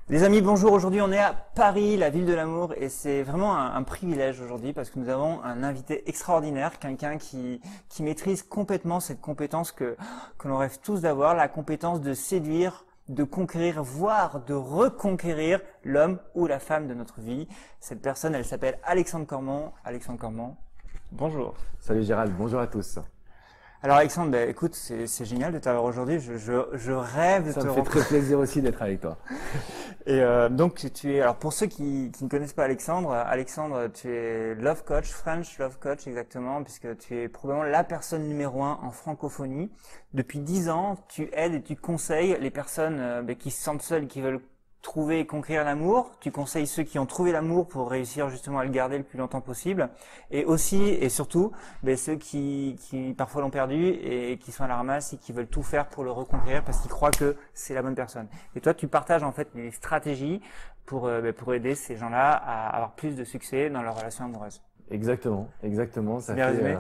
Les amis, bonjour. Aujourd'hui, on est à Paris, la ville de l'amour, et c'est vraiment un privilège aujourd'hui parce que nous avons un invité extraordinaire, quelqu'un qui maîtrise complètement cette compétence que l'on rêve tous d'avoir, la compétence de séduire, de conquérir, voire de reconquérir l'homme ou la femme de notre vie. Cette personne, elle s'appelle Alexandre Cormon. Alexandre Cormon, bonjour. Salut Gérald, bonjour à tous. Alors Alexandre, ben, écoute, c'est génial de t'avoir aujourd'hui. Je rêve de te rencontrer. Ça me fait très plaisir aussi d'être avec toi. Et donc tu es, alors pour ceux qui ne connaissent pas Alexandre, tu es love coach, French love coach exactement, puisque tu es probablement la personne numéro 1 en francophonie. Depuis 10 ans, tu aides et tu conseilles les personnes qui se sentent seules, qui veulent trouver et conquérir l'amour. Tu conseilles ceux qui ont trouvé l'amour pour réussir justement à le garder le plus longtemps possible. Et aussi et surtout, ceux qui parfois l'ont perdu et qui sont à la ramasse et qui veulent tout faire pour le reconquérir parce qu'ils croient que c'est la bonne personne. Et toi, tu partages en fait les stratégies pour aider ces gens-là à avoir plus de succès dans leur relation amoureuse. Exactement. Ça bien résumé.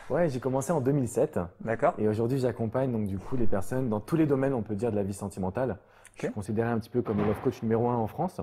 Ouais, j'ai commencé en 2007. D'accord. Et aujourd'hui, j'accompagne donc du coup les personnes dans tous les domaines, on peut dire, de la vie sentimentale. Je suis considéré un petit peu comme le love coach numéro 1 en France.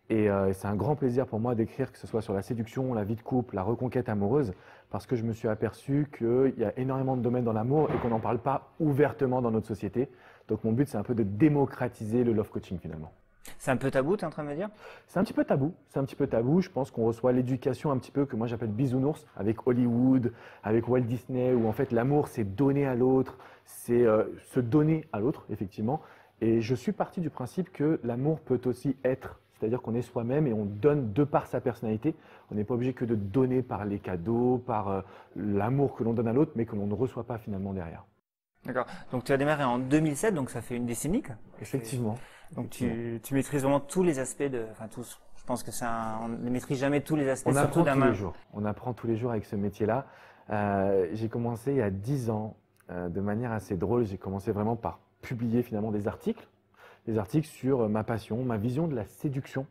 Et c'est un grand plaisir pour moi d'écrire, que ce soit sur la séduction, la vie de couple, la reconquête amoureuse, parce que je me suis aperçu qu'il y a énormément de domaines dans l'amour et qu'on n'en parle pas ouvertement dans notre société. Donc mon but, c'est un peu de démocratiser le love coaching finalement. C'est un peu tabou, tu es en train de me dire? C'est un petit peu tabou. Je pense qu'on reçoit l'éducation un petit peu que moi j'appelle bisounours avec Hollywood, avec Walt Disney, où en fait l'amour c'est donner à l'autre, c'est se donner à l'autre effectivement. Et je suis parti du principe que l'amour peut aussi être, c'est-à-dire qu'on est soi-même et on donne de par sa personnalité. On n'est pas obligé que de donner par les cadeaux, par l'amour que l'on donne à l'autre, mais que l'on ne reçoit pas finalement derrière. D'accord. Donc tu as démarré en 2007, donc ça fait une décennie. Effectivement. Donc tu maîtrises vraiment tous les aspects tous. Je pense que on ne maîtrise jamais tous les aspects. On apprend tous les jours. On apprend tous les jours avec ce métier-là. J'ai commencé il y a 10 ans de manière assez drôle. J'ai commencé vraiment par publier finalement des articles sur ma passion, ma vision de la séduction,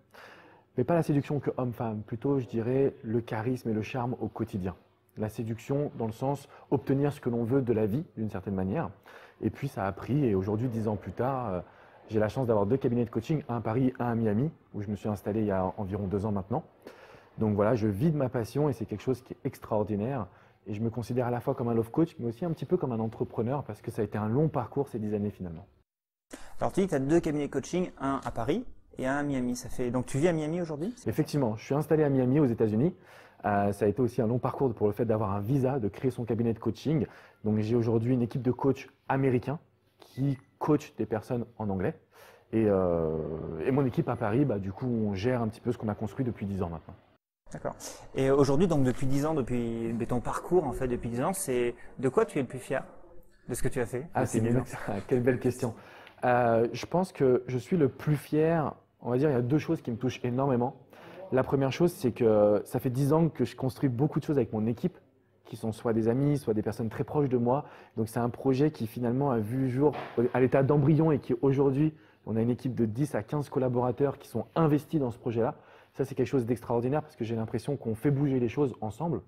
mais pas la séduction que homme-femme, plutôt je dirais le charisme et le charme au quotidien. La séduction dans le sens obtenir ce que l'on veut de la vie d'une certaine manière. Et puis ça a pris et aujourd'hui 10 ans plus tard, j'ai la chance d'avoir 2 cabinets de coaching, un à Paris, un à Miami, où je me suis installé il y a environ 2 ans maintenant. Donc voilà, je vis de ma passion et c'est quelque chose qui est extraordinaire. Et je me considère à la fois comme un love coach, mais aussi un petit peu comme un entrepreneur parce que ça a été un long parcours ces 10 années finalement. Alors tu dis que tu as 2 cabinets de coaching, un à Paris et un à Miami. Donc tu vis à Miami aujourd'hui? Effectivement, je suis installé à Miami aux États-Unis. Ça a été aussi un long parcours pour le fait d'avoir un visa, de créer son cabinet de coaching. Donc j'ai aujourd'hui une équipe de coachs américains qui coachent des personnes en anglais. Et mon équipe à Paris, du coup, on gère un petit peu ce qu'on a construit depuis 10 ans maintenant. D'accord. Et aujourd'hui, donc depuis 10 ans, depuis ton parcours en fait, depuis 10 ans, c'est de quoi tu es le plus fier de ce que tu as fait? Ah, quelle belle question. Je pense que je suis le plus fier, on va dire, il y a 2 choses qui me touchent énormément. La première chose, c'est que ça fait 10 ans que je construis beaucoup de choses avec mon équipe, qui sont soit des amis, soit des personnes très proches de moi. Donc c'est un projet qui finalement a vu jour à l'état d'embryon et qui aujourd'hui, on a une équipe de 10 à 15 collaborateurs qui sont investis dans ce projet-là. Ça, c'est quelque chose d'extraordinaire parce que j'ai l'impression qu'on fait bouger les choses ensemble.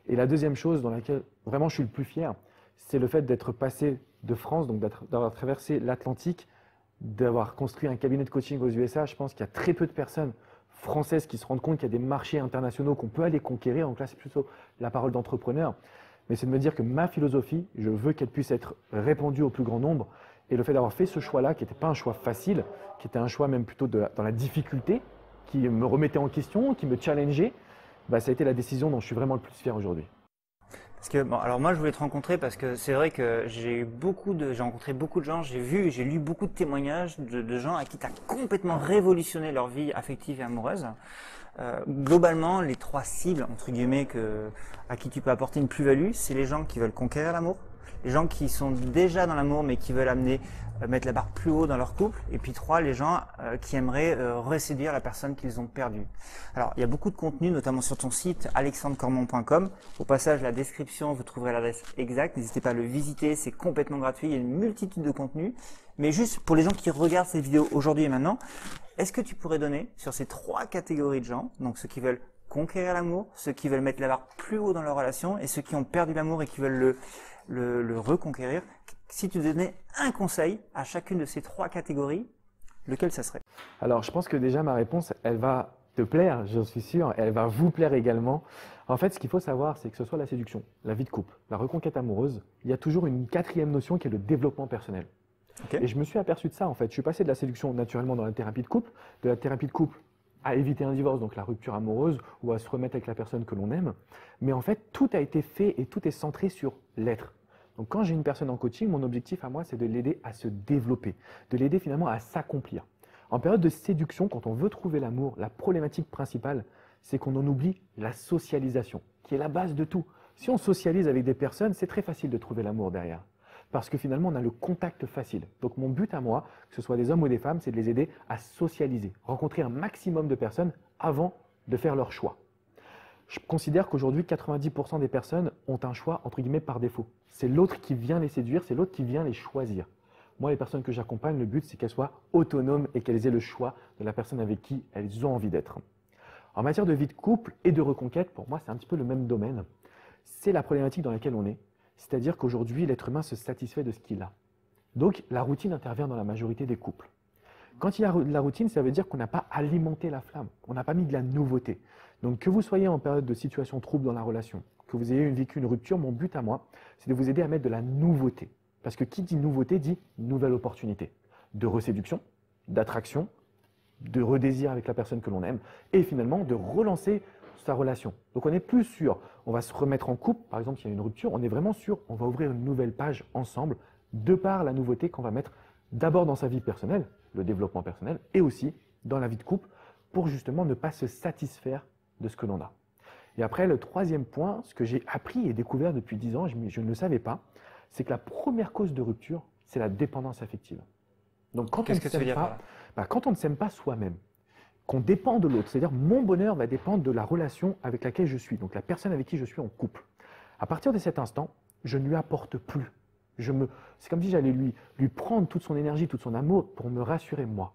Et la deuxième chose dans laquelle vraiment je suis le plus fier, c'est le fait d'être passé de France, donc d'avoir traversé l'Atlantique, d'avoir construit un cabinet de coaching aux USA. Je pense qu'il y a très peu de personnes françaises qui se rendent compte qu'il y a des marchés internationaux qu'on peut aller conquérir. Donc là, c'est plutôt la parole d'entrepreneur. Mais c'est de me dire que ma philosophie, je veux qu'elle puisse être répandue au plus grand nombre. Et le fait d'avoir fait ce choix-là, qui n'était pas un choix facile, qui était un choix même plutôt dans la difficulté, qui me remettait en question, qui me challengeait, ça a été la décision dont je suis vraiment le plus fier aujourd'hui. Parce que, alors moi je voulais te rencontrer parce que c'est vrai que j'ai rencontré beaucoup de gens, j'ai lu beaucoup de témoignages de gens à qui tu as complètement révolutionné leur vie affective et amoureuse. Globalement, les 3 cibles, entre guillemets, à qui tu peux apporter une plus-value, c'est les gens qui veulent conquérir l'amour, les gens qui sont déjà dans l'amour mais qui veulent mettre la barre plus haut dans leur couple, et puis 3, les gens qui aimeraient reséduire la personne qu'ils ont perdue. Alors, il y a beaucoup de contenu, notamment sur ton site alexandrecormon.com. Au passage, la description, vous trouverez l'adresse exacte. N'hésitez pas à le visiter, c'est complètement gratuit. Il y a une multitude de contenus. Mais juste pour les gens qui regardent cette vidéo aujourd'hui et maintenant, est-ce que tu pourrais donner sur ces 3 catégories de gens, donc ceux qui veulent conquérir l'amour, ceux qui veulent mettre la barre plus haut dans leur relation et ceux qui ont perdu l'amour et qui veulent le reconquérir. Si tu donnais un conseil à chacune de ces 3 catégories, lequel ça serait? Alors, je pense que déjà ma réponse, elle va te plaire, j'en suis sûr, et elle va vous plaire également. En fait, ce qu'il faut savoir, c'est que ce soit la séduction, la vie de couple, la reconquête amoureuse, il y a toujours une 4e notion qui est le développement personnel. Okay. Et je me suis aperçu de ça, en fait. Je suis passé de la séduction naturellement dans la thérapie de couple, de la thérapie de couple à éviter un divorce, donc la rupture amoureuse, ou à se remettre avec la personne que l'on aime. Mais en fait, tout a été fait et tout est centré sur l'être. Donc quand j'ai une personne en coaching, mon objectif à moi, c'est de l'aider à se développer, de l'aider finalement à s'accomplir. En période de séduction, quand on veut trouver l'amour, la problématique principale, c'est qu'on en oublie la socialisation, qui est la base de tout. Si on socialise avec des personnes, c'est très facile de trouver l'amour derrière. Parce que finalement, on a le contact facile. Donc mon but à moi, que ce soit des hommes ou des femmes, c'est de les aider à socialiser, rencontrer un maximum de personnes avant de faire leur choix. Je considère qu'aujourd'hui, 90% des personnes ont un choix, entre guillemets, par défaut. C'est l'autre qui vient les séduire, c'est l'autre qui vient les choisir. Moi, les personnes que j'accompagne, le but, c'est qu'elles soient autonomes et qu'elles aient le choix de la personne avec qui elles ont envie d'être. En matière de vie de couple et de reconquête, pour moi, c'est un petit peu le même domaine. C'est la problématique dans laquelle on est. C'est-à-dire qu'aujourd'hui, l'être humain se satisfait de ce qu'il a. Donc, la routine intervient dans la majorité des couples. Quand il y a de la routine, ça veut dire qu'on n'a pas alimenté la flamme, on n'a pas mis de la nouveauté. Donc, que vous soyez en période de situation trouble dans la relation, que vous ayez vécu une rupture, mon but à moi, c'est de vous aider à mettre de la nouveauté. Parce que qui dit nouveauté dit nouvelle opportunité de reséduction, d'attraction, de redésir avec la personne que l'on aime et finalement de relancer sa relation. Donc on n'est plus sûr, on va se remettre en couple, par exemple s'il y a une rupture, on est vraiment sûr, on va ouvrir une nouvelle page ensemble de par la nouveauté qu'on va mettre d'abord dans sa vie personnelle, le développement personnel, et aussi dans la vie de couple pour justement ne pas se satisfaire de ce que l'on a. Et après, le 3e point, ce que j'ai appris et découvert depuis 10 ans, je ne le savais pas, c'est que la première cause de rupture, c'est la dépendance affective. Donc quand Qu'est-ce que tu veux dire par là? Quand on ne s'aime pas soi-même, qu'on dépend de l'autre, c'est-à-dire mon bonheur va dépendre de la relation avec laquelle je suis, donc la personne avec qui je suis en couple. À partir de cet instant, je ne lui apporte plus. C'est comme si j'allais lui prendre toute son énergie, tout son amour pour me rassurer moi.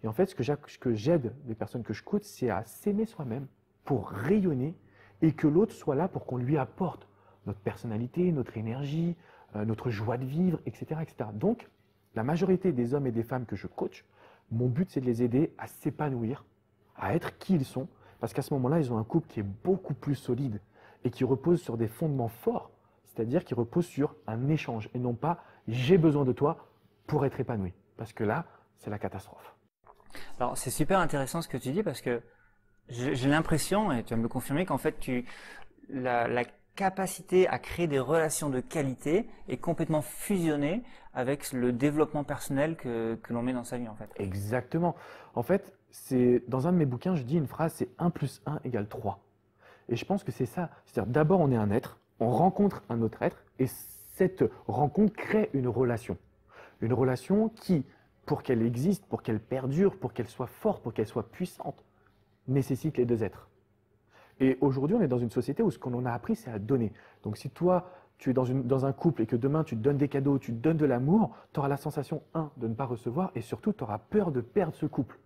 Et en fait, ce que j'aide les personnes que je coach, c'est à s'aimer soi-même pour rayonner et que l'autre soit là pour qu'on lui apporte notre personnalité, notre énergie, notre joie de vivre, etc., etc. Donc, la majorité des hommes et des femmes que je coach, mon but, c'est de les aider à s'épanouir, à être qui ils sont, parce qu'à ce moment-là, ils ont un couple qui est beaucoup plus solide et qui repose sur des fondements forts, c'est-à-dire qui repose sur un échange et non pas « j'ai besoin de toi pour être épanoui », parce que là, c'est la catastrophe. Alors, c'est super intéressant ce que tu dis parce que j'ai l'impression, et tu vas me le confirmer, qu'en fait, la capacité à créer des relations de qualité est complètement fusionnée avec le développement personnel que l'on met dans sa vie en fait. Exactement. En fait, dans un de mes bouquins, je dis une phrase, c'est 1 + 1 = 3. Et je pense que c'est ça. C'est-à-dire d'abord on est un être, on rencontre un autre être et cette rencontre crée une relation. Une relation qui, pour qu'elle existe, pour qu'elle perdure, pour qu'elle soit forte, pour qu'elle soit puissante, nécessite les deux êtres. Et aujourd'hui, on est dans une société où ce qu'on a appris, c'est à donner. Donc si toi, tu es dans un couple et que demain, tu te donnes des cadeaux, tu te donnes de l'amour, tu auras la sensation, de ne pas recevoir et surtout, tu auras peur de perdre ce couple.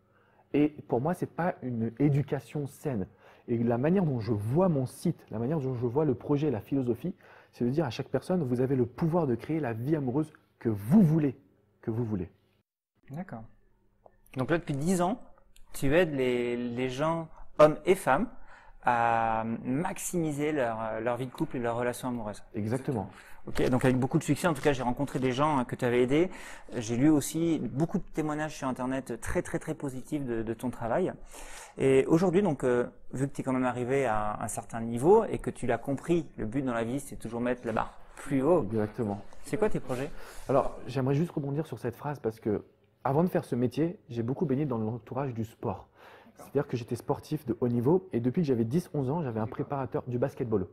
Et pour moi, ce n'est pas une éducation saine. Et la manière dont je vois mon site, la manière dont je vois le projet, la philosophie, c'est de dire à chaque personne, vous avez le pouvoir de créer la vie amoureuse que vous voulez. D'accord. Donc là, depuis 10 ans, tu aides les gens, hommes et femmes, à maximiser leur vie de couple et leur relation amoureuse. Exactement. Ok, donc avec beaucoup de succès, en tout cas j'ai rencontré des gens que tu avais aidés, j'ai lu aussi beaucoup de témoignages sur internet très positifs de ton travail. Et aujourd'hui donc, vu que tu es quand même arrivé à un certain niveau et que tu l'as compris, le but dans la vie c'est toujours mettre la barre plus haut. Exactement. C'est quoi tes projets? Alors j'aimerais juste rebondir sur cette phrase parce que avant de faire ce métier, j'ai beaucoup baigné dans l'entourage du sport. C'est-à-dire que j'étais sportif de haut niveau et depuis que j'avais 10-11 ans, j'avais un préparateur du basketball.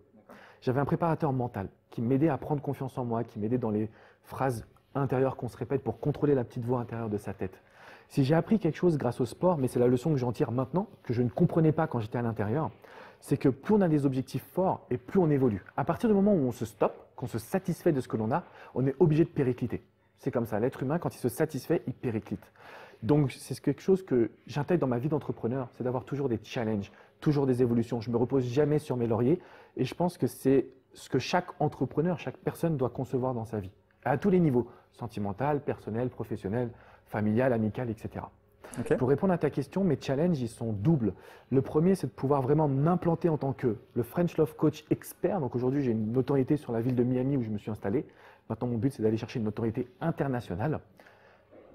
J'avais un préparateur mental qui m'aidait à prendre confiance en moi, qui m'aidait dans les phrases intérieures qu'on se répète pour contrôler la petite voix intérieure de sa tête. Si j'ai appris quelque chose grâce au sport, mais c'est la leçon que j'en tire maintenant, que je ne comprenais pas quand j'étais à l'intérieur, c'est que plus on a des objectifs forts et plus on évolue. À partir du moment où on se stoppe, qu'on se satisfait de ce que l'on a, on est obligé de péricliter. C'est comme ça, l'être humain, quand il se satisfait, il périclite. Donc, c'est quelque chose que j'intègre dans ma vie d'entrepreneur, c'est d'avoir toujours des challenges, toujours des évolutions. Je me repose jamais sur mes lauriers et je pense que c'est ce que chaque entrepreneur, chaque personne doit concevoir dans sa vie, à tous les niveaux, sentimental, personnel, professionnel, familial, amical, etc. Ok. Pour répondre à ta question, mes challenges, ils sont doubles. Le premier, c'est de pouvoir vraiment m'implanter en tant que le French Love Coach expert. Donc aujourd'hui, j'ai une notoriété sur la ville de Miami où je me suis installé. Maintenant, mon but, c'est d'aller chercher une notoriété internationale.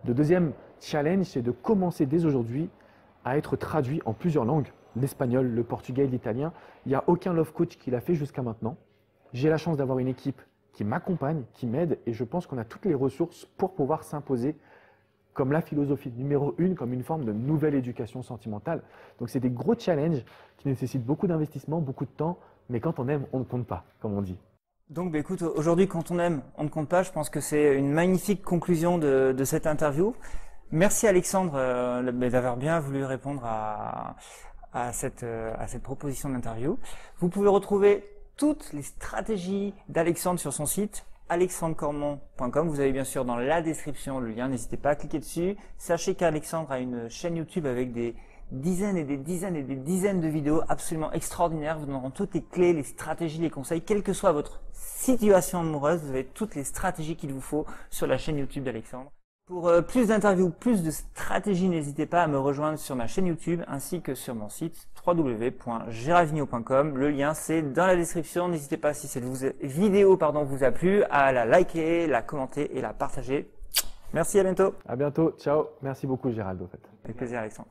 Le deuxième challenge, c'est de commencer dès aujourd'hui à être traduit en plusieurs langues, l'espagnol, le portugais, l'italien. Il n'y a aucun Love Coach qui l'a fait jusqu'à maintenant. J'ai la chance d'avoir une équipe qui m'accompagne, qui m'aide et je pense qu'on a toutes les ressources pour pouvoir s'imposer comme la philosophie numéro 1, comme une forme de nouvelle éducation sentimentale. Donc c'est des gros challenges qui nécessitent beaucoup d'investissement, beaucoup de temps, mais quand on aime, on ne compte pas, comme on dit. Donc, écoute, aujourd'hui, quand on aime, on ne compte pas. Je pense que c'est une magnifique conclusion de cette interview. Merci Alexandre d'avoir bien voulu répondre à cette proposition d'interview. Vous pouvez retrouver toutes les stratégies d'Alexandre sur son site alexandrecormon.com. Vous avez bien sûr dans la description le lien, n'hésitez pas à cliquer dessus. Sachez qu'Alexandre a une chaîne YouTube avec des dizaines et des dizaines et des dizaines de vidéos absolument extraordinaires. Vous donneront toutes les clés, les stratégies, les conseils, quelle que soit votre situation amoureuse. Vous avez toutes les stratégies qu'il vous faut sur la chaîne YouTube d'Alexandre. Pour plus d'interviews, plus de stratégies, n'hésitez pas à me rejoindre sur ma chaîne YouTube ainsi que sur mon site www.gerardvigno.com. Le lien c'est dans la description. N'hésitez pas si cette vidéo vous a plu à la liker, la commenter et la partager. Merci, à bientôt. À bientôt, ciao. Merci beaucoup Gérald, au fait. Avec plaisir Alexandre.